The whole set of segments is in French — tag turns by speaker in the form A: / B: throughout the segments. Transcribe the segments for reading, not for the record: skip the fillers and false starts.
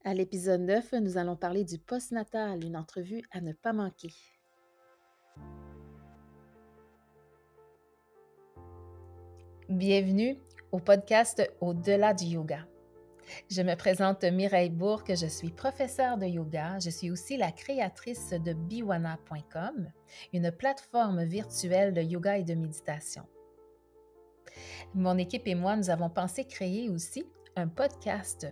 A: À l'épisode 9, nous allons parler du postnatal, une entrevue à ne pas manquer. Bienvenue au podcast Au-delà du yoga. Je me présente Mireille Bourque, je suis professeure de yoga. Je suis aussi la créatrice de biwana.com, une plateforme virtuelle de yoga et de méditation. Mon équipe et moi, nous avons pensé créer aussi un podcast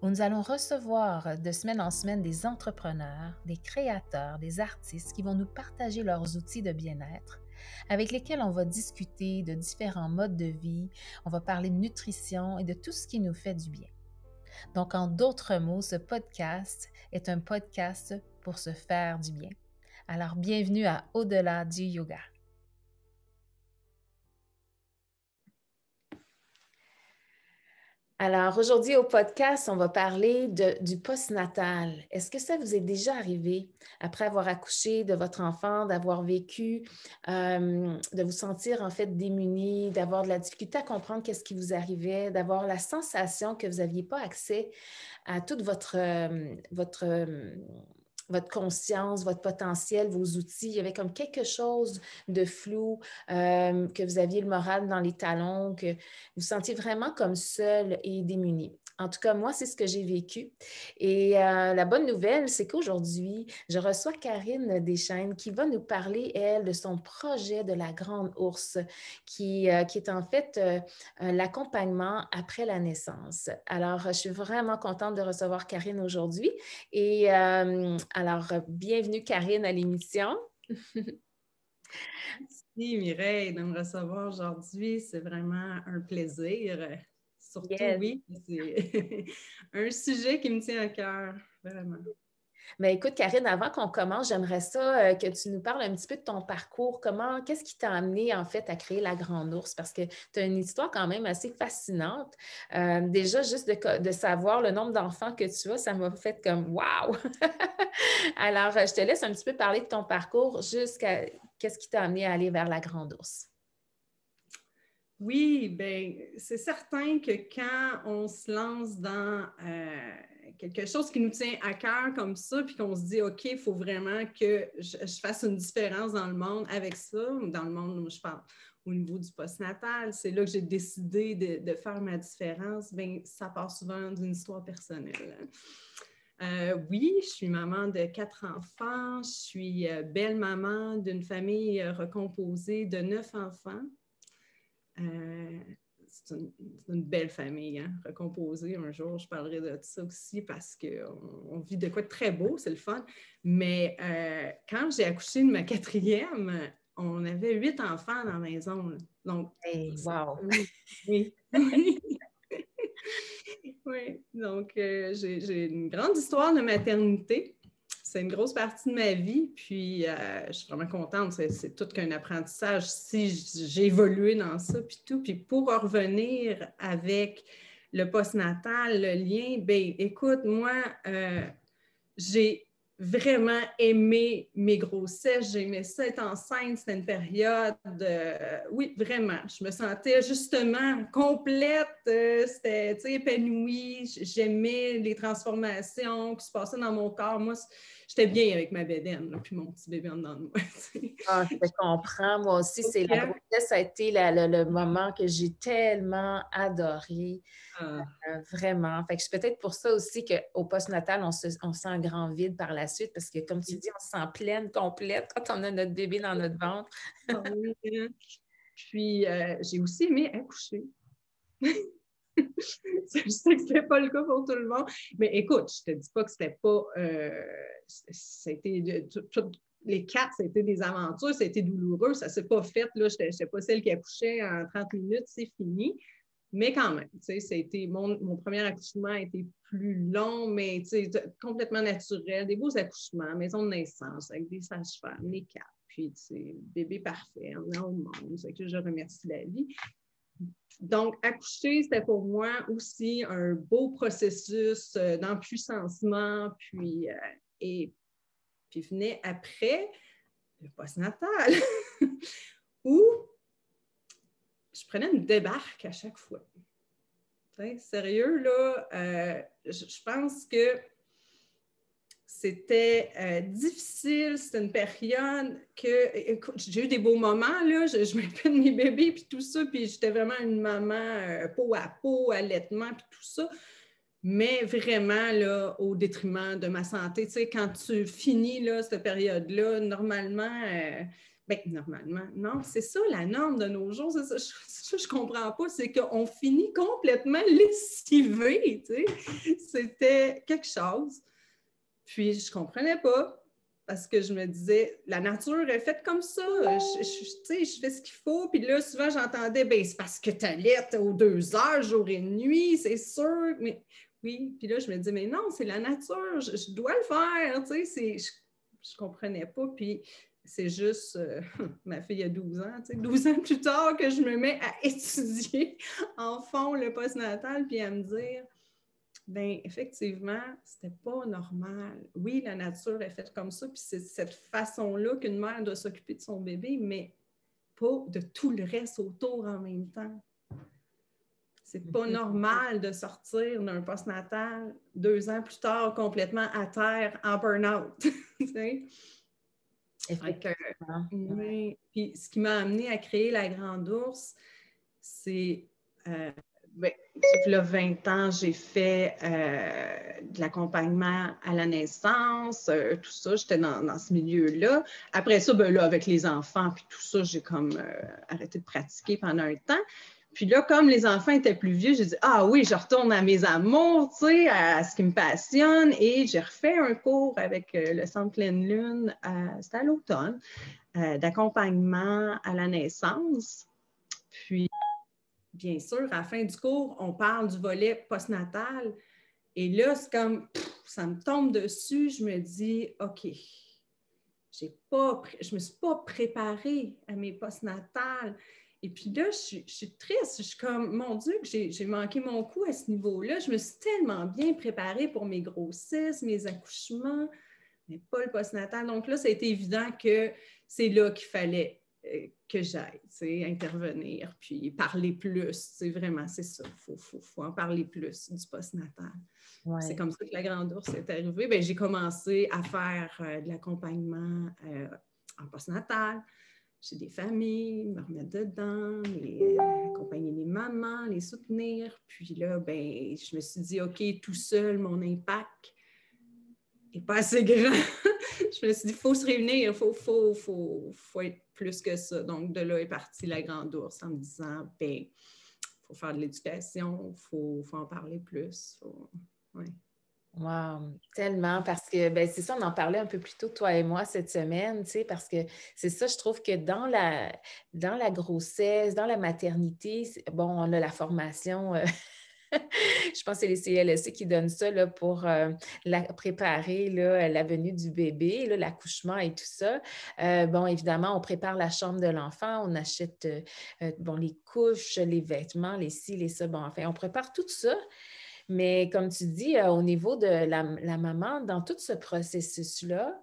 A: où nous allons recevoir de semaine en semaine des entrepreneurs, des créateurs, des artistes qui vont nous partager leurs outils de bien-être avec lesquels on va discuter de différents modes de vie, on va parler de nutrition et de tout ce qui nous fait du bien. Donc, en d'autres mots, ce podcast est un podcast pour se faire du bien. Alors, bienvenue à Au-delà du yoga. Alors, aujourd'hui au podcast, on va parler du postnatal. Est-ce que ça vous est déjà arrivé, après avoir accouché de votre enfant, d'avoir vécu, de vous sentir en fait démuni, d'avoir de la difficulté à comprendre qu'est-ce qui vous arrivait, d'avoir la sensation que vous n'aviez pas accès à toute votre conscience, votre potentiel, vos outils. Il y avait comme quelque chose de flou, que vous aviez le moral dans les talons, que vous vous sentiez vraiment comme seul et démuni. En tout cas, moi, c'est ce que j'ai vécu. Et la bonne nouvelle, c'est qu'aujourd'hui, je reçois Karine Deschênes qui va nous parler, elle, de son projet de la Grande Ourse, qui est en fait l'accompagnement après la naissance. Alors, je suis vraiment contente de recevoir Karine aujourd'hui. Et alors, bienvenue Karine à l'émission.
B: Merci Mireille de me recevoir aujourd'hui. C'est vraiment un plaisir. Surtout,
A: Yes.
B: oui, c'est un sujet qui me tient à cœur, vraiment.
A: Mais écoute, Karine, avant qu'on commence, j'aimerais ça que tu nous parles un petit peu de ton parcours. Qu'est-ce qui t'a amené en fait à créer la Grande Ourse? Parce que tu as une histoire quand même assez fascinante. Déjà, juste de savoir le nombre d'enfants que tu as, ça m'a fait comme wow! Alors, je te laisse un petit peu parler de ton parcours jusqu'à qu'est-ce qui t'a amené à aller vers la Grande Ourse.
B: Oui, bien, c'est certain que quand on se lance dans quelque chose qui nous tient à cœur comme ça, puis qu'on se dit, OK, il faut vraiment que je fasse une différence dans le monde avec ça, dans le monde où je parle au niveau du postnatal, c'est là que j'ai décidé de faire ma différence, bien, ça part souvent d'une histoire personnelle. Oui, je suis maman de 4 enfants, je suis belle-maman d'une famille recomposée de 9 enfants. C'est une belle famille, hein, recomposée. Un jour, je parlerai de ça aussi parce qu'on vit de quoi de très beau, c'est le fun. Mais quand j'ai accouché de ma quatrième, on avait 8 enfants dans la maison. Là. Donc,
A: Hey, wow!
B: oui, oui, oui. Oui, donc j'ai une grande histoire de maternité. C'est une grosse partie de ma vie, puis je suis vraiment contente. C'est tout qu'un apprentissage si j'ai évolué dans ça, puis tout. Puis pour revenir avec le postnatal, le lien, bien, écoute, moi, j'ai vraiment aimé mes grossesses. J'aimais ça être enceinte. C'était une période, oui, vraiment. Je me sentais justement complète. C'était épanouie. J'aimais les transformations qui se passaient dans mon corps. Moi, j'étais bien avec ma bédaine, là, puis mon petit bébé en dedans de moi.
A: Ah, je te comprends. Moi aussi, c'est la grossesse, ça a été le moment que j'ai tellement adoré. Vraiment. Fait que c'est peut-être pour ça aussi qu'au postnatal, on sent un grand vide par la suite parce que, comme tu dis, on se sent pleine, complète quand on a notre bébé dans notre ventre.
B: Ah oui, hein. Puis, j'ai aussi aimé accoucher. Je sais que ce n'était pas le cas pour tout le monde. Mais écoute, je ne te dis pas que c'était pas. Les 4, c'était des aventures, c'était douloureux, ça ne s'est pas fait. Je n'étais pas celle qui accouchait en 30 minutes, c'est fini. Mais quand même, mon premier accouchement a été plus long, mais complètement naturel. Des beaux accouchements, maison de naissance, avec des sages-femmes, les 4. Puis, bébé parfait, on est au monde. C'est que je remercie la vie. Donc, accoucher, c'était pour moi aussi un beau processus d'empuissancement, puis venait après le postnatal, où je prenais une débarque à chaque fois. T'sais, sérieux, là, je pense que c'était difficile, c'était une période que, écoute, j'ai eu des beaux moments, là, je m'occupais de mes bébés, puis tout ça, puis j'étais vraiment une maman peau à peau, allaitement, puis tout ça, mais vraiment, là, au détriment de ma santé. Tu sais, quand tu finis, là, cette période-là, normalement, normalement, non, c'est ça la norme de nos jours, c'est ça, je comprends pas, c'est qu'on finit complètement lessivé, tu sais, c'était quelque chose. Puis, je ne comprenais pas parce que je me disais, la nature est faite comme ça. Je fais ce qu'il faut. Puis là, souvent, j'entendais, ben c'est parce que tu allaites aux 2 heures, jour et nuit, c'est sûr. Mais oui, puis là, je me disais, mais non, c'est la nature, je dois le faire. Tu sais, je ne comprenais pas. Puis, c'est juste, ma fille a 12 ans, 12 ans plus tard que je me mets à étudier en fond le postnatal, puis à me dire, bien, effectivement, c'était pas normal. Oui, la nature est faite comme ça, puis c'est cette façon-là qu'une mère doit s'occuper de son bébé, mais pas de tout le reste autour en même temps. C'est pas normal de sortir d'un postnatal 2 ans plus tard complètement à terre en burn-out.
A: Effectivement.
B: Oui. Puis ce qui m'a amené à créer la Grande Ourse, c'est ben, là, 20 ans, j'ai fait de l'accompagnement à la naissance, tout ça, j'étais dans ce milieu-là. Après ça, ben là, avec les enfants, puis tout ça, j'ai comme arrêté de pratiquer pendant un temps. Puis là, comme les enfants étaient plus vieux, j'ai dit, ah oui, je retourne à mes amours, tu sais, à ce qui me passionne. Et j'ai refait un cours avec le Centre Pleine Lune, c'était à l'automne, d'accompagnement à la naissance. Puis, bien sûr, à la fin du cours, on parle du volet postnatal. Et là, c'est comme, ça me tombe dessus. Je me dis, OK, je ne me suis pas préparée à mes postnatales. Et puis là, je suis triste. Je suis comme, mon Dieu, que j'ai manqué mon coup à ce niveau-là. Je me suis tellement bien préparée pour mes grossesses, mes accouchements, mais pas le postnatal. Donc là, ça a été évident que c'est là qu'il fallait que j'aille, intervenir, puis parler plus. C'est vraiment, c'est ça. Il faut en parler plus du postnatal. Ouais. C'est comme ça que la Grande Ourse est arrivée. Bien, j'ai commencé à faire de l'accompagnement en postnatal chez des familles, me remettre dedans, accompagner les mamans, les soutenir. Puis là, ben, je me suis dit, OK, tout seul, mon impact n'est pas assez grand. Je me suis dit, il faut se réunir, il faut être plus que ça. Donc, de là est partie la Grande Ourse en me disant, ben, il faut faire de l'éducation, il faut en parler plus. Ouais.
A: Wow, tellement, parce que ben, c'est ça, on en parlait un peu plus tôt, toi et moi, cette semaine, tu sais, parce que c'est ça, je trouve que dans la grossesse, dans la maternité, bon, on a la formation, je pense que c'est les CLSC qui donnent ça là, pour préparer là, la venue du bébé, là, l'accouchement et tout ça. Bon, évidemment, on prépare la chambre de l'enfant, on achète bon, les couches, les vêtements, les ci, les ça, bon, enfin, on prépare tout ça. Mais comme tu dis, au niveau de la maman, dans tout ce processus-là,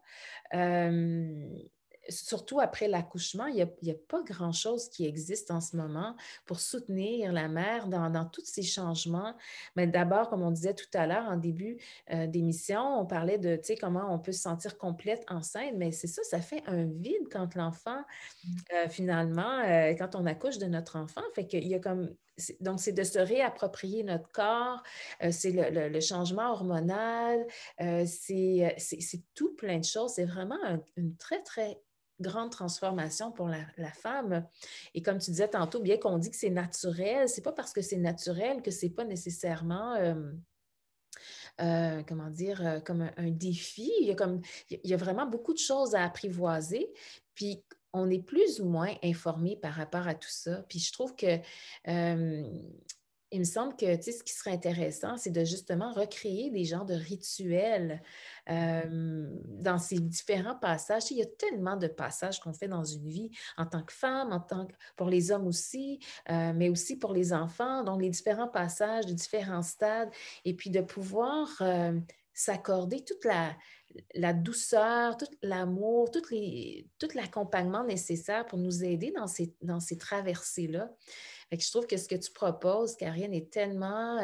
A: surtout après l'accouchement, il n'y a pas grand-chose qui existe en ce moment pour soutenir la mère dans tous ces changements. Mais d'abord, comme on disait tout à l'heure, en début d'émission, on parlait de comment on peut se sentir complète enceinte, mais c'est ça, ça fait un vide quand l'enfant, finalement, quand on accouche de notre enfant. Fait qu'il y a comme donc, c'est de se réapproprier notre corps, c'est le changement hormonal, c'est tout plein de choses. C'est vraiment une très, très grande transformation pour la femme. Et comme tu disais tantôt, bien qu'on dit que c'est naturel, c'est pas parce que c'est naturel que c'est pas nécessairement... comment dire, comme un défi. Il y a vraiment beaucoup de choses à apprivoiser. Puis, on est plus ou moins informé par rapport à tout ça. Puis, je trouve que il me semble que ce qui serait intéressant, c'est de justement recréer des genres de rituels dans ces différents passages. Il y a tellement de passages qu'on fait dans une vie en tant que femme, pour les hommes aussi, mais aussi pour les enfants. Donc, les différents passages, les différents stades, et puis de pouvoir s'accorder toute la douceur, tout l'amour, tout l'accompagnement nécessaire pour nous aider dans ces traversées-là. Fait que je trouve que ce que tu proposes, Karine, est tellement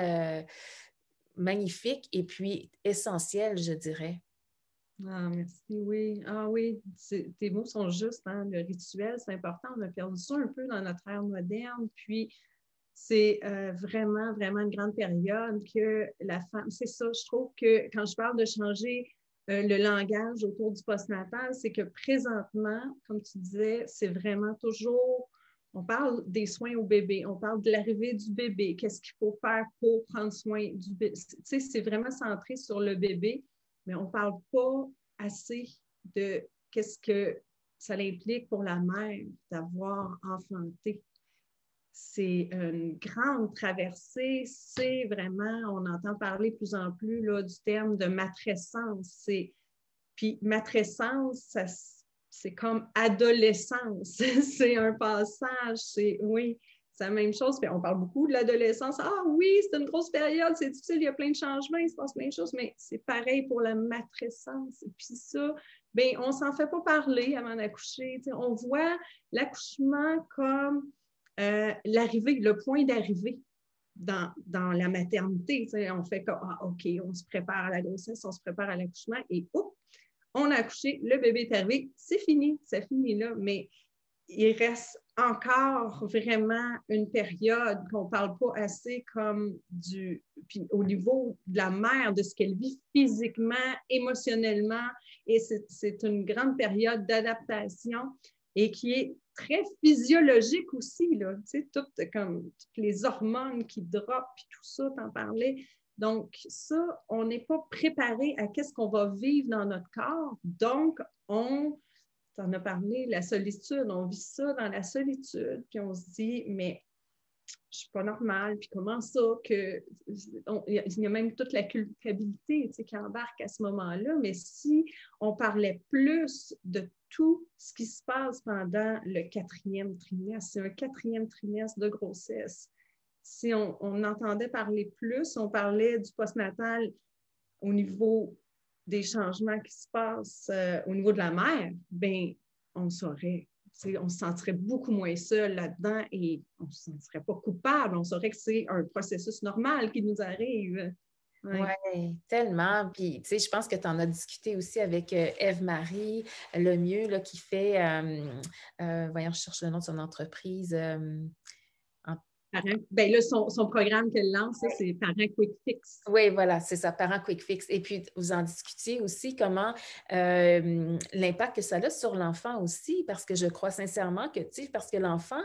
A: magnifique et puis essentiel, je dirais.
B: Ah, merci, oui. Ah oui, tes mots sont justes, hein? Le rituel, c'est important. On a perdu ça un peu dans notre ère moderne. Puis, c'est vraiment, vraiment une grande période que la femme, c'est ça, je trouve que quand je parle de changer le langage autour du postnatal, c'est que présentement, comme tu disais, c'est vraiment toujours, on parle des soins au bébé, on parle de l'arrivée du bébé, qu'est-ce qu'il faut faire pour prendre soin du bébé. Tu sais, c'est vraiment centré sur le bébé, mais on ne parle pas assez de qu'est-ce que ça implique pour la mère d'avoir enfanté. C'est une grande traversée, c'est vraiment, on entend parler de plus en plus là, du terme de matrescence. Puis matrescence, c'est comme adolescence, c'est un passage, oui, c'est la même chose. Puis on parle beaucoup de l'adolescence. Ah oui, c'est une grosse période, c'est difficile, il y a plein de changements, il se passe plein de choses, mais c'est pareil pour la matrescence. Et puis ça, bien, on ne s'en fait pas parler avant d'accoucher. On voit l'accouchement comme l'arrivée, le point d'arrivée dans la maternité. On fait comme, ah, OK, on se prépare à la grossesse, on se prépare à l'accouchement et oups, on a accouché, le bébé est arrivé, c'est fini, ça finit là. Mais il reste encore vraiment une période qu'on ne parle pas assez comme puis au niveau de la mère, de ce qu'elle vit physiquement, émotionnellement. Et c'est une grande période d'adaptation et qui est très physiologique aussi, là, tu sais, toutes les hormones qui droppent, puis tout ça, t'en parlais. Donc, ça, on n'est pas préparé à qu'est-ce qu'on va vivre dans notre corps. Donc, t'en as parlé, la solitude, on vit ça dans la solitude, puis on se dit, mais je suis pas normale, puis comment ça que... Il y a même toute la culpabilité, tu sais, qui embarque à ce moment-là, mais si on parlait plus de tout ce qui se passe pendant le 4e trimestre, c'est un 4e trimestre de grossesse, si on entendait parler plus, on parlait du postnatal au niveau des changements qui se passent au niveau de la mère, bien, on saurait. On se sentirait beaucoup moins seul là-dedans et on ne se sentirait pas coupable. On saurait que c'est un processus normal qui nous arrive.
A: Oui, ouais, tellement. Puis, tu sais, je pense que tu en as discuté aussi avec Ève-Marie Lemieux, là, qui fait, voyons, je cherche le nom de son entreprise.
B: Ben là, son programme qu'elle lance, c'est Parents Quick Fix.
A: Oui, voilà, c'est ça, Parents Quick Fix. Et puis, vous en discutiez aussi comment l'impact que ça a sur l'enfant aussi, parce que je crois sincèrement que, tu sais, parce que l'enfant,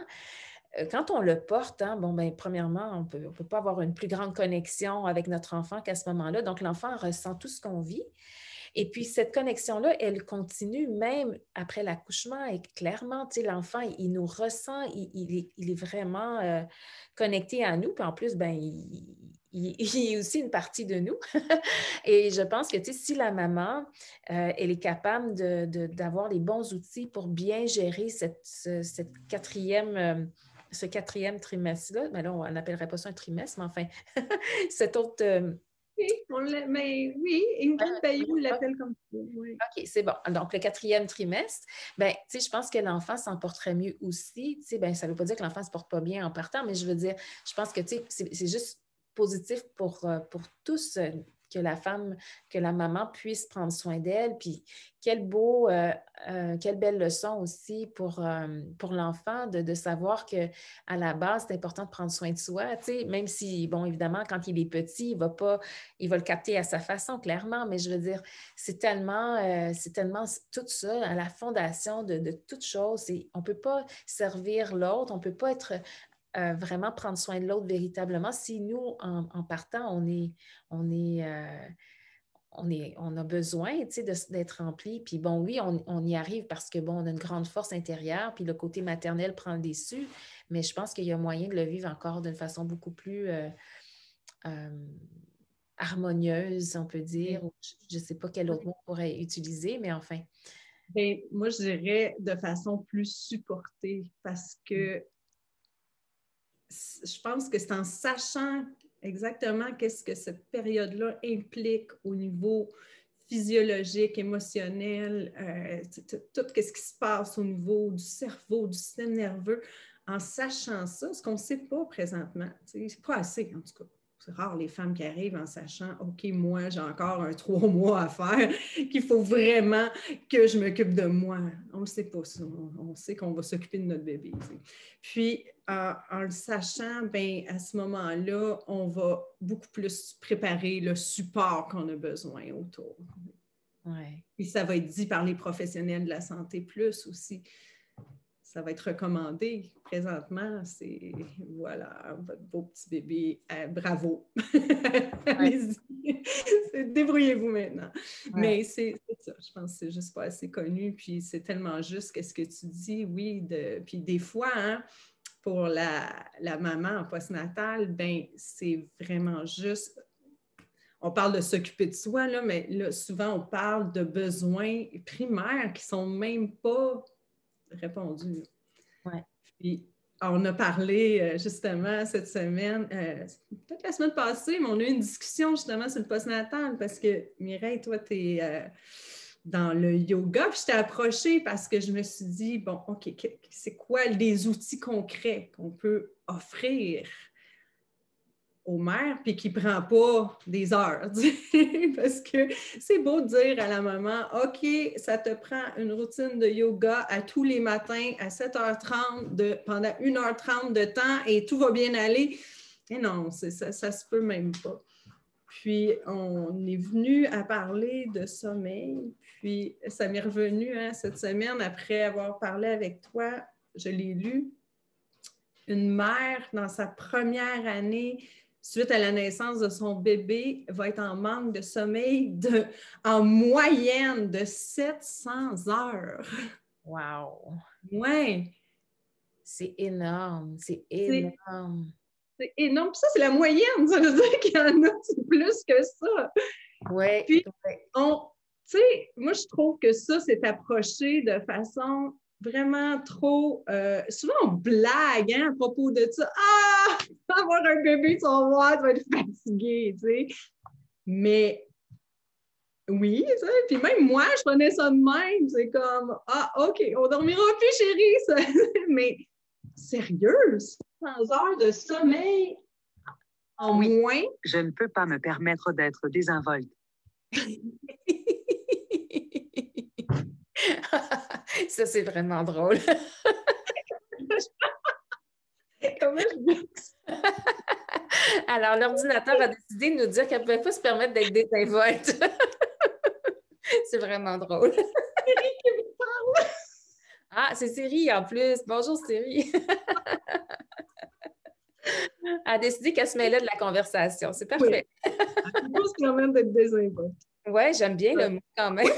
A: quand on le porte, hein, bon, ben, premièrement, on peut pas avoir une plus grande connexion avec notre enfant qu'à ce moment-là. Donc, l'enfant ressent tout ce qu'on vit. Et puis, cette connexion-là, elle continue même après l'accouchement. Et clairement, tu sais, l'enfant, il nous ressent, il est vraiment connecté à nous. Puis en plus, ben, il est aussi une partie de nous. Et je pense que, tu sais, si la maman, elle est capable d'avoir les bons outils pour bien gérer cette quatrième... ce 4e trimestre-là, mais là, on n'appellerait pas ça un trimestre, mais enfin, cette autre...
B: Oui, mais oui, Ingrid Bayou l'appelle comme ça. Oui.
A: OK, c'est bon. Donc, le 4e trimestre, ben, tu sais, je pense que l'enfant s'en porterait mieux aussi. Tu sais, ben, ça ne veut pas dire que l'enfant ne se porte pas bien en partant, mais je veux dire, je pense que, tu sais, c'est juste positif pour tous que la femme, que la maman puisse prendre soin d'elle. Puis, quelle belle leçon aussi pour l'enfant de savoir qu'à la base, c'est important de prendre soin de soi. Tu sais, même si, bon, évidemment, quand il est petit, il va le capter à sa façon, clairement, mais je veux dire, c'est tellement tout ça, à la fondation de toute chose. On ne peut pas servir l'autre, on ne peut pas être vraiment prendre soin de l'autre véritablement si nous, en partant, on a besoin, tu sais, d'être rempli. Puis bon, oui, on y arrive parce que, bon, on a une grande force intérieure, puis le côté maternel prend le dessus, mais je pense qu'il y a moyen de le vivre encore d'une façon beaucoup plus harmonieuse, on peut dire. Je ne sais pas quel autre mot on pourrait utiliser, mais enfin.
B: Bien, moi, je dirais de façon plus supportée parce que je pense que c'est en sachant exactement qu'est-ce que cette période-là implique au niveau physiologique, émotionnel, tout ce qui se passe au niveau du cerveau, du système nerveux, en sachant ça, ce qu'on ne sait pas présentement. C'est pas assez, en tout cas. C'est rare les femmes qui arrivent en sachant, OK, moi, j'ai encore un 3 mois à faire, qu'il faut vraiment que je m'occupe de moi. On ne sait pas ça. On sait qu'on va s'occuper de notre bébé. T'sais. Puis, en le sachant, ben, à ce moment-là, on va beaucoup plus préparer le support qu'on a besoin autour.
A: Ouais.
B: Puis, ça va être dit par les professionnels de la santé plus aussi. Ça va être recommandé présentement. C'est, voilà, votre beau petit bébé, bravo. Allez-y. Débrouillez-vous maintenant. Ouais. Mais c'est ça, je pense que c'est juste pas assez connu. Puis c'est tellement juste qu'est-ce que tu dis, oui. Puis des fois, hein, pour la maman en postnatal, ben c'est vraiment juste... On parle de s'occuper de soi, là, mais là, souvent, on parle de besoins primaires qui ne sont même pas répondu.
A: Ouais.
B: Puis, on a parlé justement cette semaine, peut-être la semaine passée, mais on a eu une discussion justement sur le postnatal parce que Mireille, toi, tu es dans le yoga. Puis je t'ai approchée parce que je me suis dit, bon, OK, c'est quoi les outils concrets qu'on peut offrir aux mères, puis qui ne prend pas des heures. Parce que c'est beau de dire à la maman, OK, ça te prend une routine de yoga à tous les matins à 7h30 pendant 1h30 de temps et tout va bien aller. Et non, ça se peut même pas. Puis, on est venu à parler de sommeil. Puis, ça m'est revenu cette semaine, après avoir parlé avec toi, je l'ai lu. Une mère, dans sa première année, suite à la naissance de son bébé, va être en manque de sommeil en moyenne de 700 heures.
A: Wow!
B: Ouais!
A: C'est énorme, c'est énorme.
B: C'est énorme. Puis ça, c'est la moyenne. Ça veut dire qu'il y en a plus que ça.
A: Oui.
B: Puis, tu sais, moi, je trouve que ça, c'est approché de façon vraiment trop... souvent, on blague à propos de ça. Ah! Avoir un bébé, tu vas voir, tu vas être fatigué, tu sais. Mais oui, tu sais. Puis même moi, je prenais ça de même. C'est comme, ah, OK, on dormira plus, chérie. Ça. Mais sérieux, 100 heures de sommeil en moins.
C: Je ne peux pas me permettre d'être désinvolte.
A: Ça, c'est vraiment drôle.
B: Comment je dis ça?
A: Alors, l'ordinateur a décidé de nous dire qu'elle ne pouvait pas se permettre d'être désinvolte. C'est vraiment drôle.
B: Siri qui me parle.
A: Ah, c'est Siri en plus. Bonjour, Siri. Elle a décidé qu'elle se mêlait de la conversation. C'est parfait.
B: Oui. Elle peut se permettre d'être désinvolte.
A: Oui, j'aime bien le mot quand même.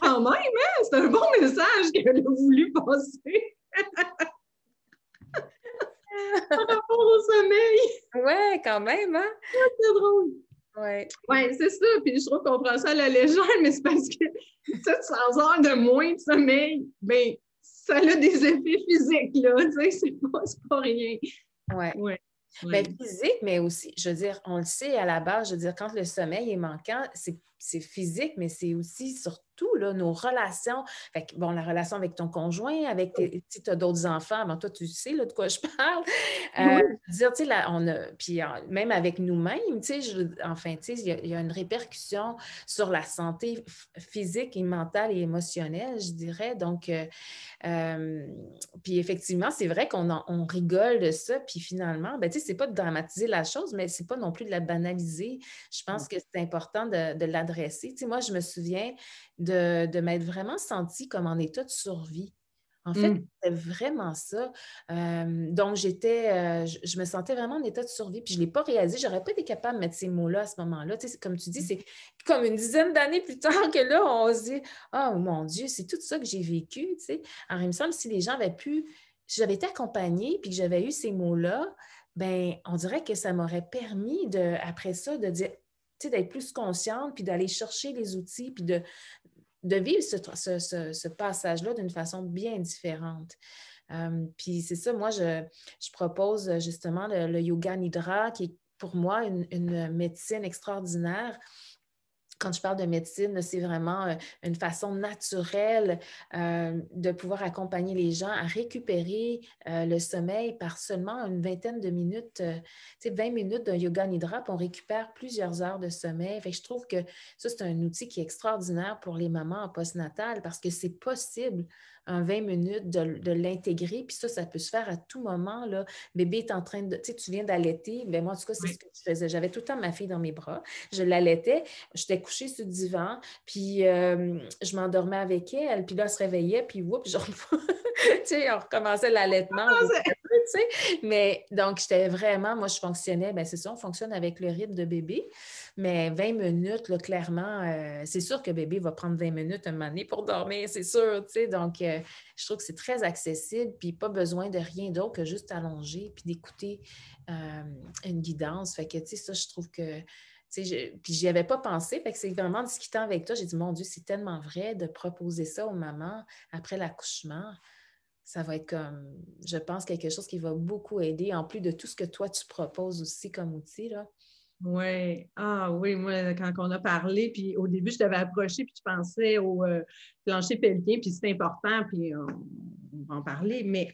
B: Quand même, hein? C'est un bon message qu'elle a voulu passer. Par rapport au sommeil.
A: Oui, quand même, hein?
B: C'est drôle.
A: Oui.
B: Oui, c'est ça. Puis je trouve qu'on prend ça à la légère, mais c'est parce que 700 heures de moins de sommeil, bien, ça a des effets physiques, là. Tu sais, c'est pas rien.
A: Oui.
B: Ouais.
A: Mais physique, mais aussi, je veux dire, on le sait à la base, je veux dire, quand le sommeil est manquant, c'est physique, mais c'est aussi surtout là, nos relations. Fait que, bon, la relation avec ton conjoint, avec si tu as d'autres enfants, bon, toi, tu sais là, de quoi je parle.
B: Oui.
A: Dire, tu sais, puis même avec nous-mêmes, tu sais, enfin, tu sais, il y a une répercussion sur la santé physique et mentale et émotionnelle, je dirais. Donc, puis effectivement, c'est vrai qu'on rigole de ça, puis finalement, ben, tu sais, c'est pas de dramatiser la chose, mais c'est pas non plus de la banaliser. Je pense que c'est important de l'adresser. Tu sais, moi, je me souviens de m'être vraiment sentie comme en état de survie. En fait, c'était vraiment ça. Donc, je me sentais vraiment en état de survie, puis je ne l'ai pas réalisé. Je n'aurais pas été capable de mettre ces mots-là à ce moment-là. Tu sais, comme tu dis, c'est comme une dizaine d'années plus tard que là, on se dit « Oh mon Dieu, c'est tout ça que j'ai vécu. » Tu sais. Alors, il me semble que si les gens avaient pu, si j'avais été accompagnée puis que j'avais eu ces mots-là, ben on dirait que ça m'aurait permis, après ça, de dire, tu sais, d'être plus consciente puis d'aller chercher les outils puis de vivre ce passage-là d'une façon bien différente. Puis c'est ça, moi, je propose justement le yoga nidra, qui est pour moi une médecine extraordinaire. Quand je parle de médecine, c'est vraiment une façon naturelle de pouvoir accompagner les gens à récupérer le sommeil par seulement une vingtaine de minutes. 20 minutes d'un yoga nidra, puis on récupère plusieurs heures de sommeil. Fait que je trouve que ça, c'est un outil qui est extraordinaire pour les mamans en postnatal parce que c'est possible en 20 minutes de l'intégrer. Puis ça peut se faire à tout moment. Là. Bébé est en train de... Tu viens d'allaiter. Bien, moi, en tout cas, c'est ce que je faisais. J'avais tout le temps ma fille dans mes bras. Je l'allaitais. J'étais couchée sur le divan, puis je m'endormais avec elle, puis là, elle se réveillait, puis whoop, genre, on recommençait l'allaitement. Mais donc, j'étais vraiment, moi, je fonctionnais, bien, c'est ça, on fonctionne avec le rythme de bébé, mais 20 minutes, là, clairement, c'est sûr que bébé va prendre 20 minutes un moment donné pour dormir, c'est sûr, tu sais, donc je trouve que c'est très accessible, puis pas besoin de rien d'autre que juste allonger, puis d'écouter une guidance, fait que, tu sais, ça, je trouve que puis j'y avais pas pensé, fait que c'est vraiment en discutant avec toi, j'ai dit, mon Dieu, c'est tellement vrai de proposer ça aux mamans après l'accouchement. Ça va être comme, je pense, quelque chose qui va beaucoup aider, en plus de tout ce que toi, tu proposes aussi comme outil, là.
B: Oui. Ah oui, moi, quand on a parlé, puis au début, je t'avais approché, puis tu pensais au plancher pelvien, puis c'est important, puis on va en parler, mais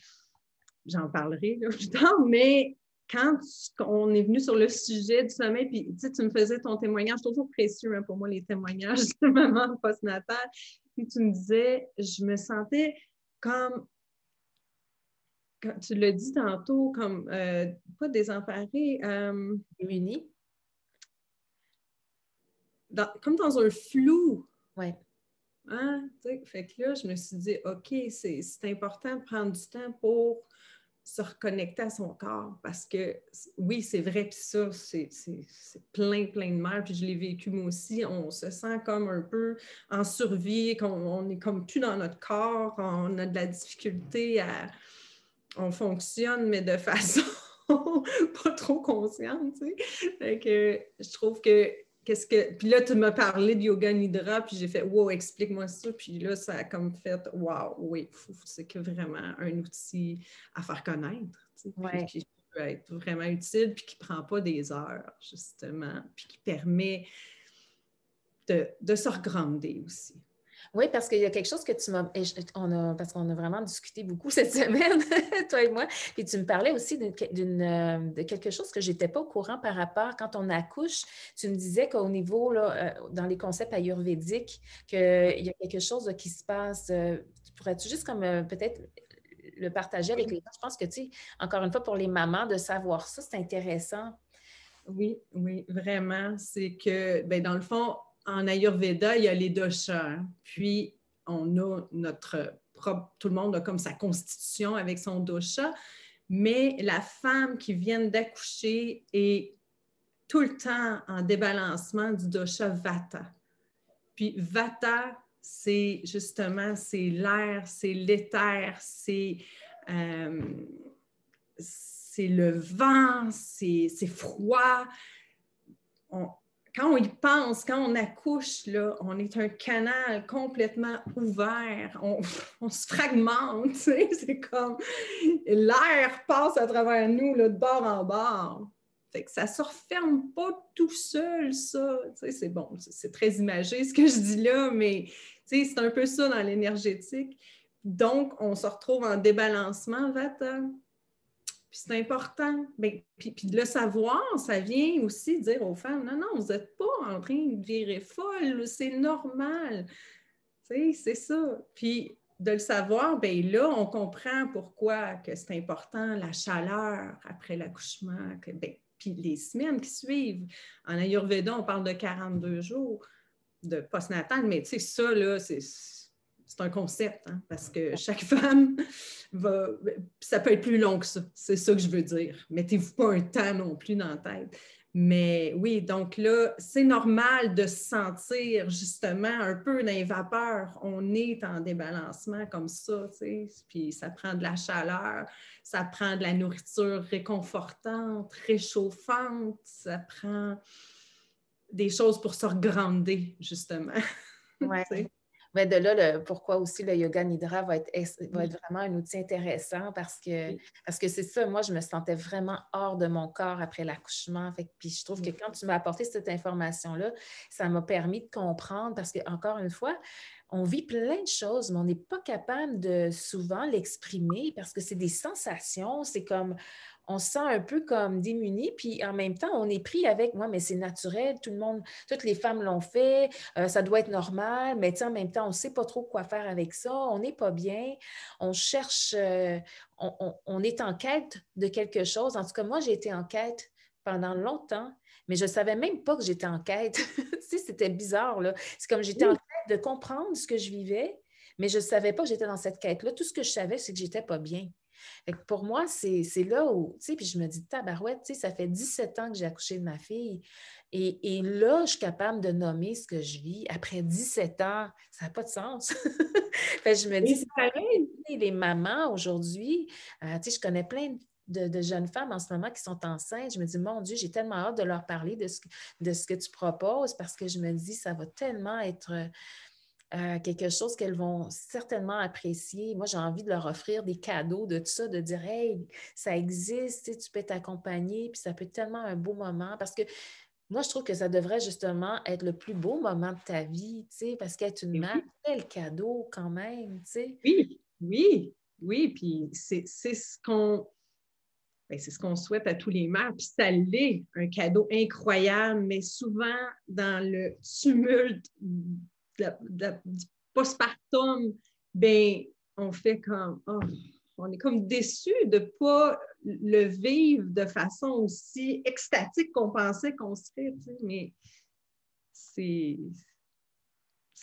B: j'en parlerai là, plus tard, mais quand on est venu sur le sujet du sommeil, puis tu me faisais ton témoignage, c'est toujours précieux pour moi, les témoignages de maman postnatale, puis tu me disais, je me sentais comme, quand tu l'as dit tantôt, comme, pas désemparée,
A: Démunie.
B: Comme dans un flou.
A: Oui.
B: Hein? Fait que là, je me suis dit, OK, c'est important de prendre du temps pour se reconnecter à son corps parce que, oui, c'est vrai, puis ça, c'est plein de mal, puis je l'ai vécu moi aussi. On se sent comme un peu en survie, qu'on est comme plus dans notre corps, on a de la difficulté à... On fonctionne, mais de façon pas trop consciente, tu sais. Fait que je trouve que Puis là, tu m'as parlé de yoga nidra, puis j'ai fait « Wow, explique-moi ça », puis là, ça a comme fait « Wow, oui, c'est que vraiment un outil à faire connaître, tu sais, puis qui peut être vraiment utile, puis qui ne prend pas des heures, justement, puis qui permet de se regrander aussi. »
A: Oui, parce qu'il y a quelque chose que tu m'as... Parce qu'on a vraiment discuté beaucoup cette semaine, toi et moi, puis tu me parlais aussi de quelque chose que je n'étais pas au courant par rapport quand on accouche. Tu me disais qu'au niveau, là, dans les concepts ayurvédiques, qu'il y a quelque chose qui se passe. Pourrais-tu juste comme peut-être le partager avec les gens? Je pense que, tu sais, encore une fois, pour les mamans, de savoir ça, c'est intéressant.
B: Oui, vraiment. C'est que, ben, dans le fond, en Ayurveda, il y a les doshas. Puis, on a notre propre, tout le monde a comme sa constitution avec son dosha, mais la femme qui vient d'accoucher est tout le temps en débalancement du dosha Vata. Puis, Vata, c'est justement, c'est l'air, c'est l'éther, c'est le vent, c'est froid. Quand on y pense, quand on accouche, là, on est un canal complètement ouvert. On se fragmente, tu sais, c'est comme l'air passe à travers nous, là, de bord en bord. Fait que ça ne se referme pas tout seul, ça. Tu sais, c'est bon, c'est très imagé ce que je dis là, mais tu sais, c'est un peu ça dans l'énergétique. Donc, on se retrouve en débalancement, Vata. Puis c'est important. Bien, puis de le savoir, ça vient aussi dire aux femmes, non, vous n'êtes pas en train de virer folle, c'est normal. Tu sais, c'est ça. Puis de le savoir, bien là, on comprend pourquoi que c'est important, la chaleur après l'accouchement, puis les semaines qui suivent. En Ayurveda, on parle de 42 jours de postnatal, mais tu sais, ça, là, c'est un concept, hein, parce que chaque femme va... Ça peut être plus long que ça, c'est ça que je veux dire. Mettez-vous pas un temps non plus dans la tête. Mais oui, donc là, c'est normal de se sentir justement un peu dans les vapeurs. On est en débalancement comme ça, tu sais, puis ça prend de la chaleur, ça prend de la nourriture réconfortante, réchauffante, ça prend des choses pour se regrander, justement.
A: Oui. Mais de là, pourquoi aussi le yoga nidra va être vraiment un outil intéressant parce que c'est ça, moi, je me sentais vraiment hors de mon corps après l'accouchement. Puis je trouve que quand tu m'as apporté cette information-là, ça m'a permis de comprendre parce que, encore une fois, on vit plein de choses, mais on n'est pas capable de souvent l'exprimer parce que c'est des sensations, c'est comme on se sent un peu comme démuni, puis en même temps, on est pris avec, moi, mais c'est naturel, tout le monde, toutes les femmes l'ont fait, ça doit être normal, mais en même temps, on ne sait pas trop quoi faire avec ça, on n'est pas bien, on cherche, on est en quête de quelque chose. En tout cas, moi, j'ai été en quête pendant longtemps, mais je ne savais même pas que j'étais en quête. Tu sais, c'était bizarre, là. C'est comme j'étais en quête de comprendre ce que je vivais, mais je ne savais pas que j'étais dans cette quête-là. Tout ce que je savais, c'est que je n'étais pas bien. Fait que pour moi, c'est là où, tu sais, puis je me dis, tabarouette, tu sais, ça fait 17 ans que j'ai accouché de ma fille. Et là, je suis capable de nommer ce que je vis. Après 17 ans, ça n'a pas de sens. Fait que je me dis, c'est pareil, les mamans aujourd'hui, tu sais, je connais plein de jeunes femmes en ce moment qui sont enceintes. Je me dis, mon Dieu, j'ai tellement hâte de leur parler de ce que tu proposes parce que je me dis, ça va tellement être quelque chose qu'elles vont certainement apprécier. Moi, j'ai envie de leur offrir des cadeaux de tout ça, de dire, hey, ça existe, tu peux t'accompagner, puis ça peut être tellement un beau moment parce que moi, je trouve que ça devrait justement être le plus beau moment de ta vie, tu sais, parce qu'être une mère, quel cadeau quand même, tu sais.
B: Oui, oui, oui, puis c'est ce qu'on c'est ce qu'on souhaite à tous les mères, puis ça l'est, un cadeau incroyable, mais souvent dans le tumulte du postpartum, ben on fait comme, oh, on est comme déçu de ne pas le vivre de façon aussi extatique qu'on pensait qu'on serait, tu sais, mais c'est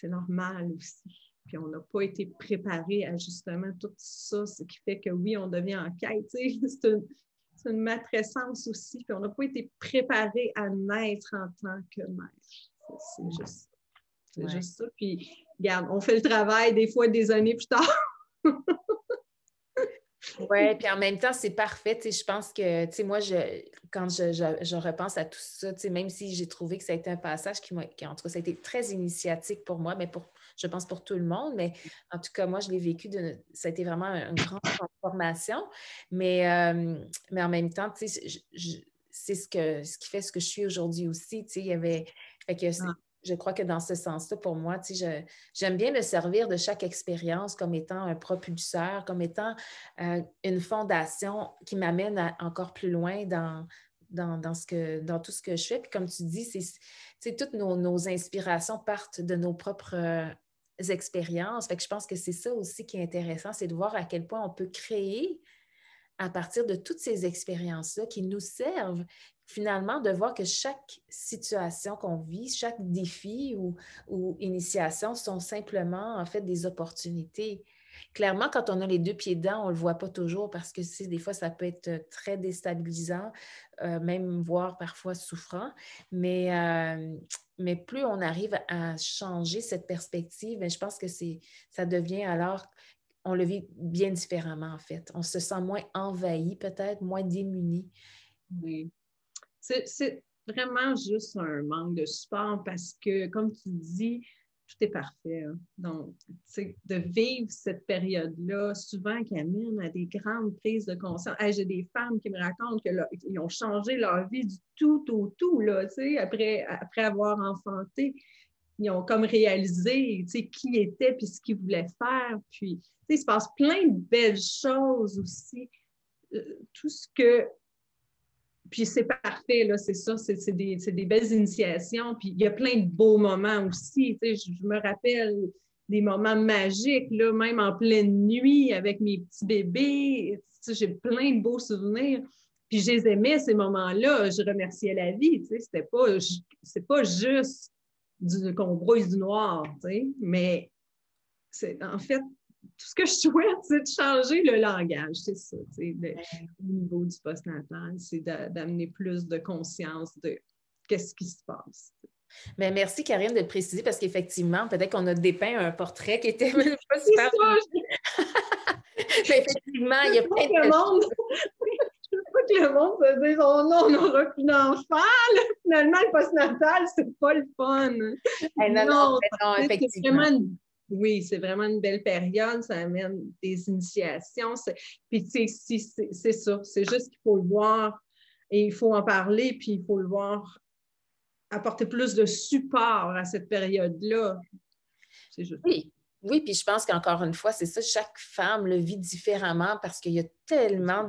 B: normal aussi. Puis on n'a pas été préparé à justement tout ça, ce qui fait que oui, on devient en quête. C'est une matrescence aussi. Puis on n'a pas été préparé à naître en tant que mère. C'est juste ça. C'est juste ça. Puis, regarde, on fait le travail des fois des années plus tard.
A: Oui, puis en même temps, c'est parfait. Tu sais, je pense que, tu sais, moi, quand je repense à tout ça, tu sais, même si j'ai trouvé que ça a été un passage qui, en tout cas, ça a été très initiatique pour moi, mais je pense pour tout le monde, mais en tout cas, moi, je l'ai vécu, ça a été vraiment une grande transformation, mais en même temps, tu sais, c'est ce qui fait ce que je suis aujourd'hui aussi, tu sais, il y avait, fait que je crois que dans ce sens-là, pour moi, tu sais, j'aime bien me servir de chaque expérience comme étant un propulseur, comme étant une fondation qui m'amène encore plus loin dans tout ce que je fais. Puis comme tu dis, toutes nos inspirations partent de nos propres expériences. Fait que je pense que c'est ça aussi qui est intéressant, c'est de voir à quel point on peut créer à partir de toutes ces expériences-là qui nous servent finalement de voir que chaque situation qu'on vit, chaque défi ou initiation sont simplement en fait des opportunités. Clairement, quand on a les deux pieds dedans, on ne le voit pas toujours parce que des fois, ça peut être très déstabilisant, même voire parfois souffrant. Mais plus on arrive à changer cette perspective, je pense que ça devient alors on le vit bien différemment, en fait. On se sent moins envahi, peut-être, moins démuni.
B: Oui. C'est vraiment juste un manque de support parce que, comme tu dis, tout est parfait. Hein. Donc, de vivre cette période-là, souvent qui amène à des grandes prises de conscience. Hey, j'ai des femmes qui me racontent qu'ils ont changé leur vie du tout au tout, là, après avoir enfanté. Ils ont comme réalisé qui étaient puis ce qu'ils voulaient faire. Puis, il se passe plein de belles choses aussi. Tout ce que... Puis c'est parfait, là, c'est ça, c'est des belles initiations. Puis il y a plein de beaux moments aussi. Je me rappelle des moments magiques, là, même en pleine nuit avec mes petits bébés. J'ai plein de beaux souvenirs. Puis je les aimais, ces moments-là. Je remerciais la vie. C'est pas juste qu'on brouille du noir, mais c'est en fait tout ce que je souhaite, c'est de changer le langage, c'est ça, au niveau du postnatal, c'est d'amener plus de conscience de qu'est-ce qui se passe.
A: Mais merci, Karine, de le préciser parce qu'effectivement, peut-être qu'on a dépeint un portrait qui était même pas super. Mais effectivement, il y a plein de choses.
B: Je veux pas que le monde se dise « Oh non, on n'aura plus d'enfants! » Finalement, le postnatal, c'est pas le fun.
A: Non, effectivement.
B: C'est vraiment Oui, c'est vraiment une belle période, ça amène des initiations. Puis, tu sais, c'est ça, c'est juste qu'il faut le voir et il faut en parler, puis il faut le voir apporter plus de support à cette période-là. C'est juste.
A: Oui, oui, puis je pense qu'encore une fois, c'est ça, chaque femme le vit différemment parce qu'il y a tellement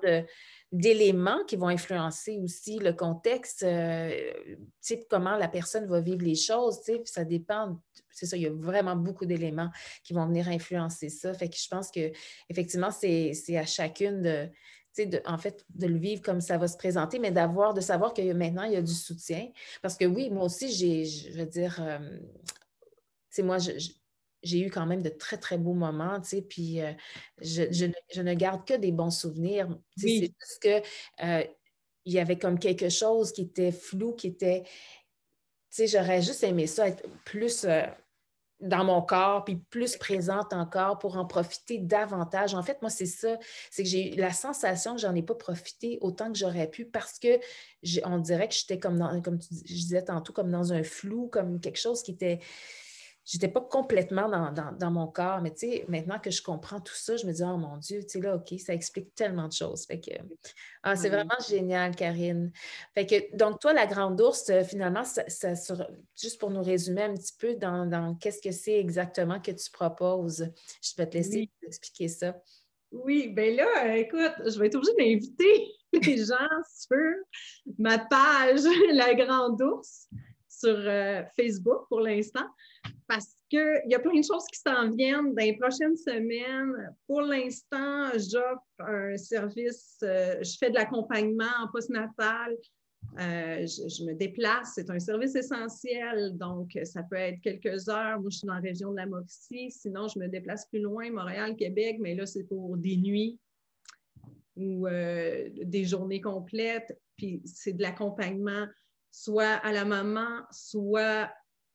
A: d'éléments qui vont influencer aussi le contexte, tu sais, comment la personne va vivre les choses, tu sais, puis ça dépend, c'est ça, il y a vraiment beaucoup d'éléments qui vont venir influencer ça. Fait que je pense que effectivement, c'est à chacune de, tu sais, en fait, de le vivre comme ça va se présenter, mais de savoir que maintenant, il y a du soutien. Parce que oui, moi aussi, je veux dire, tu sais, moi, j'ai eu quand même de très, très beaux moments, tu sais, puis je ne garde que des bons souvenirs. Tu sais, c'est
B: Oui,
A: juste que il y avait comme quelque chose qui était flou, qui était, tu sais, j'aurais juste aimé ça être plus dans mon corps, puis plus présente encore pour en profiter davantage. En fait, moi, c'est ça, c'est que j'ai eu la sensation que j'en ai pas profité autant que j'aurais pu parce que on dirait que j'étais comme je disais tantôt, comme dans un flou, comme quelque chose qui était j'étais pas complètement dans mon corps, mais tu sais, maintenant que je comprends tout ça, je me dis, oh mon Dieu, tu sais, là, OK, ça explique tellement de choses. Fait que, c'est
B: oui.
A: vraiment génial, Karine. Fait que, donc, toi, la Grande Ourse, finalement, juste pour nous résumer un petit peu dans qu'est-ce que c'est exactement que tu proposes, je vais te laisser
B: Oui.
A: expliquer ça.
B: Oui, bien là, écoute, je vais être obligée d'inviter les gens sur ma page La Grande Ourse sur Facebook pour l'instant parce qu'il y a plein de choses qui s'en viennent dans les prochaines semaines. Pour l'instant, j'offre un service, je fais de l'accompagnement en postnatal. Je me déplace, c'est un service essentiel, donc ça peut être quelques heures. Moi, je suis dans la région de la Mauricie, sinon je me déplace plus loin, Montréal, Québec, mais là, c'est pour des nuits ou des journées complètes. Puis c'est de l'accompagnement, soit à la maman, soit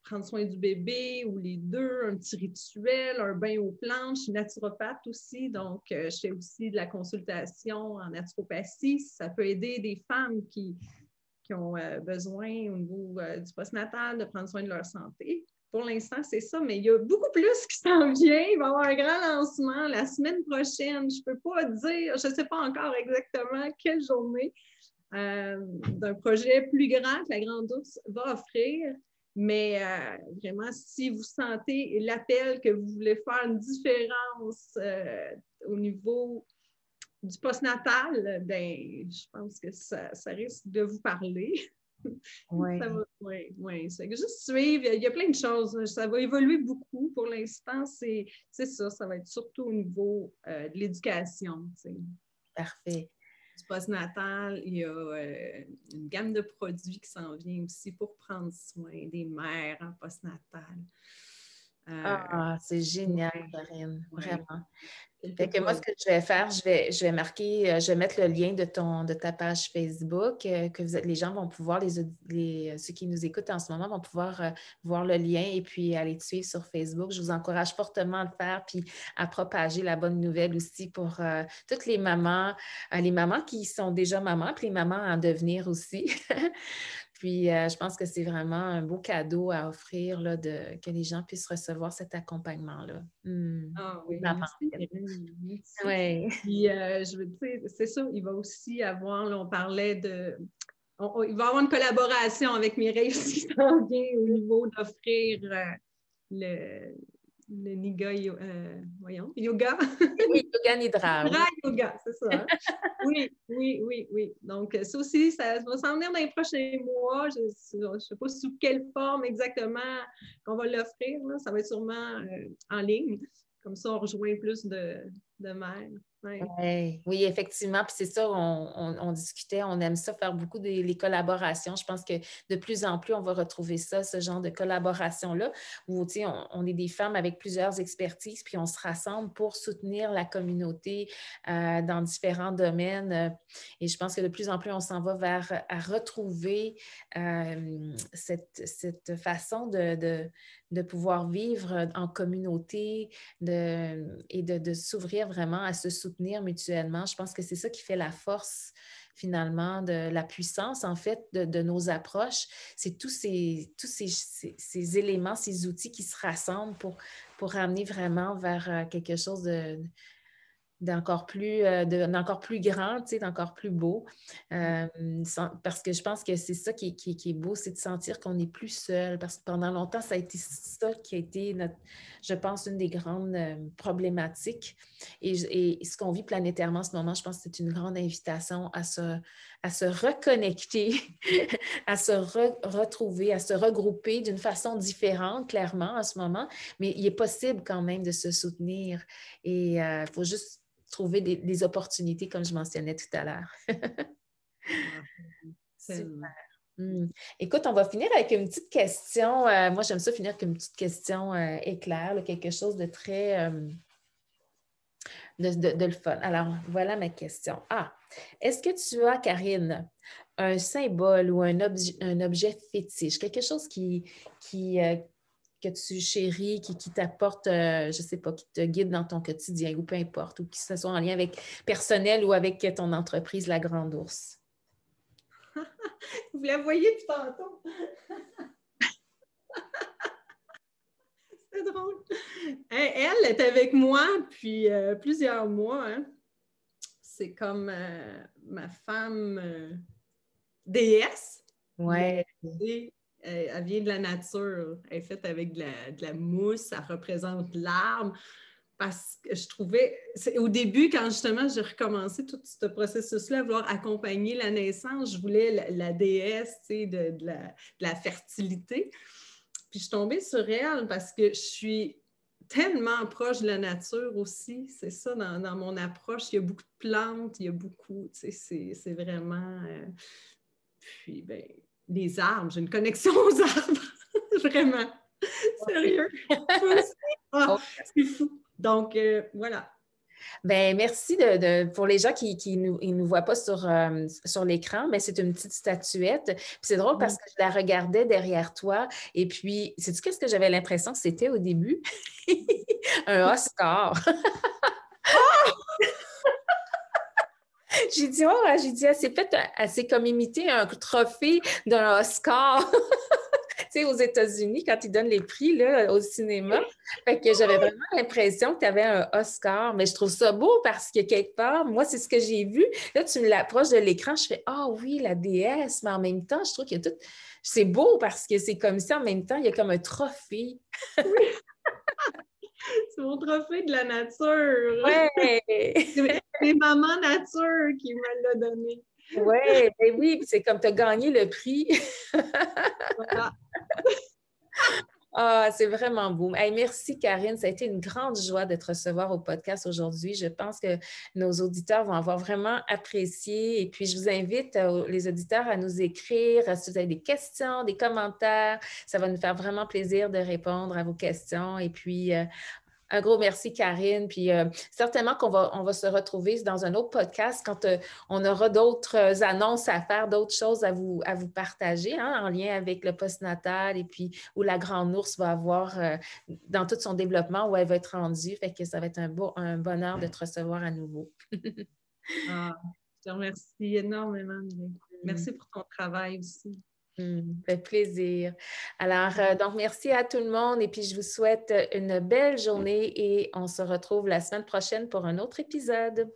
B: prendre soin du bébé ou les deux, un petit rituel, un bain aux plantes. Je suis naturopathe aussi, donc je fais aussi de la consultation en naturopathie. Ça peut aider des femmes qui ont besoin au niveau du postnatal de prendre soin de leur santé. Pour l'instant, c'est ça, mais il y a beaucoup plus qui s'en vient. Il va y avoir un grand lancement la semaine prochaine. Je ne peux pas dire, je ne sais pas encore exactement quelle journée d'un projet plus grand que la Grande Ourse va offrir. Mais vraiment, si vous sentez l'appel que vous voulez faire une différence au niveau du postnatal, ben, je pense que ça risque de vous parler.
A: Oui.
B: Oui. C'est juste suivre. Il y a plein de choses. Ça va évoluer beaucoup. Pour l'instant, c'est ça. Ça va être surtout au niveau de l'éducation.
A: Parfait.
B: Du postnatal, il y a une gamme de produits qui s'en vient aussi pour prendre soin des mères en postnatal.
A: C'est génial,
B: Ouais,
A: Karine,
B: ouais.
A: vraiment. Fait
B: Quelques
A: que moi, ce
B: produits.
A: que je vais faire, je vais marquer, je vais mettre le lien de ta page Facebook, que les gens vont pouvoir, ceux qui nous écoutent en ce moment vont pouvoir voir le lien et puis aller te suivre sur Facebook. Je vous encourage fortement à le faire, puis à propager la bonne nouvelle aussi pour toutes les mamans qui sont déjà mamans, puis les mamans en devenir aussi. Puis, je pense que c'est vraiment un beau cadeau à offrir là, que les gens puissent recevoir cet accompagnement-là.
B: Ah
A: Les
B: oui,
A: mamans.
B: merci, Karine. Merci.
A: Oui.
B: Puis, c'est ça, il va aussi avoir, là, on parlait de. Il va y avoir une collaboration avec Mireille aussi qui s'en vient au niveau d'offrir le, le Niga, voyons, yoga.
A: Oui, Yoga Nidra, oui.
B: Dry yoga, c'est ça. Hein? Oui. Donc, ça aussi, ça va s'en venir dans les prochains mois. Je ne sais pas sous quelle forme exactement qu'on va l'offrir. Ça va être sûrement en ligne. Comme ça, on rejoint plus de mères. Ouais.
A: Ouais. Oui, effectivement. Puis c'est ça, on discutait, on aime ça faire beaucoup les collaborations. Je pense que de plus en plus, on va retrouver ça, ce genre de collaboration-là, où tu sais, on est des femmes avec plusieurs expertises, puis on se rassemble pour soutenir la communauté dans différents domaines. Et je pense que de plus en plus, on s'en va vers à retrouver cette façon de pouvoir vivre en communauté et de s'ouvrir vraiment à se soutenir mutuellement. Je pense que c'est ça qui fait la force finalement, de la puissance, en fait, de nos approches. C'est tous ces éléments, ces outils qui se rassemblent pour amener vraiment vers quelque chose d'encore plus grand, tu sais, d'encore plus beau. Parce que je pense que c'est ça qui est beau, c'est de sentir qu'on n'est plus seul. Parce que pendant longtemps, ça a été ça qui a été, je pense, une des grandes problématiques. Et ce qu'on vit planétairement en ce moment, je pense que c'est une grande invitation à se reconnecter, à se retrouver, à se regrouper d'une façon différente, clairement, en ce moment. Mais il est possible quand même de se soutenir. Et il faut juste trouver des opportunités, comme je mentionnais tout à l'heure. Super. Écoute, on va finir avec une petite question. Moi, j'aime ça finir avec une petite question éclair, là, quelque chose de très de le fun. Alors, voilà ma question. Est-ce que tu as, Karine, un symbole ou un objet fétiche, quelque chose que tu chéris, qui t'apporte, je ne sais pas, qui te guide dans ton quotidien ou peu importe, ou qui ce soit en lien avec personnel ou avec ton entreprise, La Grande Ourse?
B: Vous la voyez depuis tantôt. C'est drôle. Elle est avec moi depuis plusieurs mois. Hein. C'est comme ma femme déesse.
A: Ouais.
B: Elle vient de la nature. Elle est faite avec de la mousse. Ça représente l'arbre. Parce que je trouvais, au début, quand justement j'ai recommencé tout ce processus-là, à vouloir accompagner la naissance, je voulais la déesse, tu sais, de la fertilité. Puis je suis tombée sur elle parce que je suis tellement proche de la nature aussi. C'est ça, dans mon approche, il y a beaucoup de plantes, il y a beaucoup, tu sais, c'est vraiment... Puis, ben, les arbres, j'ai une connexion aux arbres, vraiment. Sérieux. C'est fou. Donc, voilà.
A: Bien, merci pour les gens qui nous voient pas sur l'écran, mais c'est une petite statuette. Puis c'est drôle parce que je la regardais derrière toi. Et puis, sais-tu qu'est-ce que j'avais l'impression que c'était au début? Un Oscar. J'ai dit, c'est comme imiter un trophée d'un Oscar. Tu sais, aux États-Unis, quand ils donnent les prix là, au cinéma. Fait que j'avais vraiment l'impression que tu avais un Oscar. Mais je trouve ça beau parce que quelque part, moi, c'est ce que j'ai vu. Là, tu me l'approches de l'écran, je fais « Ah oui, la déesse! » Mais en même temps, je trouve qu'il y a tout... C'est beau parce que c'est comme ça. En même temps, il y a comme un trophée.
B: Oui. C'est mon trophée de la nature.
A: Ouais.
B: C'est maman nature qui me l'a donné.
A: Ouais, ben oui, c'est comme tu as gagné le prix.
B: Voilà.
A: C'est vraiment beau. Hey, merci, Karine. Ça a été une grande joie de te recevoir au podcast aujourd'hui. Je pense que nos auditeurs vont avoir vraiment apprécié. Et puis, je vous invite, les auditeurs, à nous écrire si vous avez des questions, des commentaires. Ça va nous faire vraiment plaisir de répondre à vos questions. Et puis, un gros merci, Karine. Puis certainement qu'on va se retrouver dans un autre podcast quand on aura d'autres annonces à faire, d'autres choses à vous partager en lien avec le postnatal et puis où la Grande Ourse va avoir dans tout son développement, où elle va être rendue. Fait que ça va être un bonheur de te recevoir à nouveau.
B: Je te remercie énormément. Merci pour ton travail aussi.
A: Ça fait plaisir. Alors, donc, merci à tout le monde et puis je vous souhaite une belle journée et on se retrouve la semaine prochaine pour un autre épisode.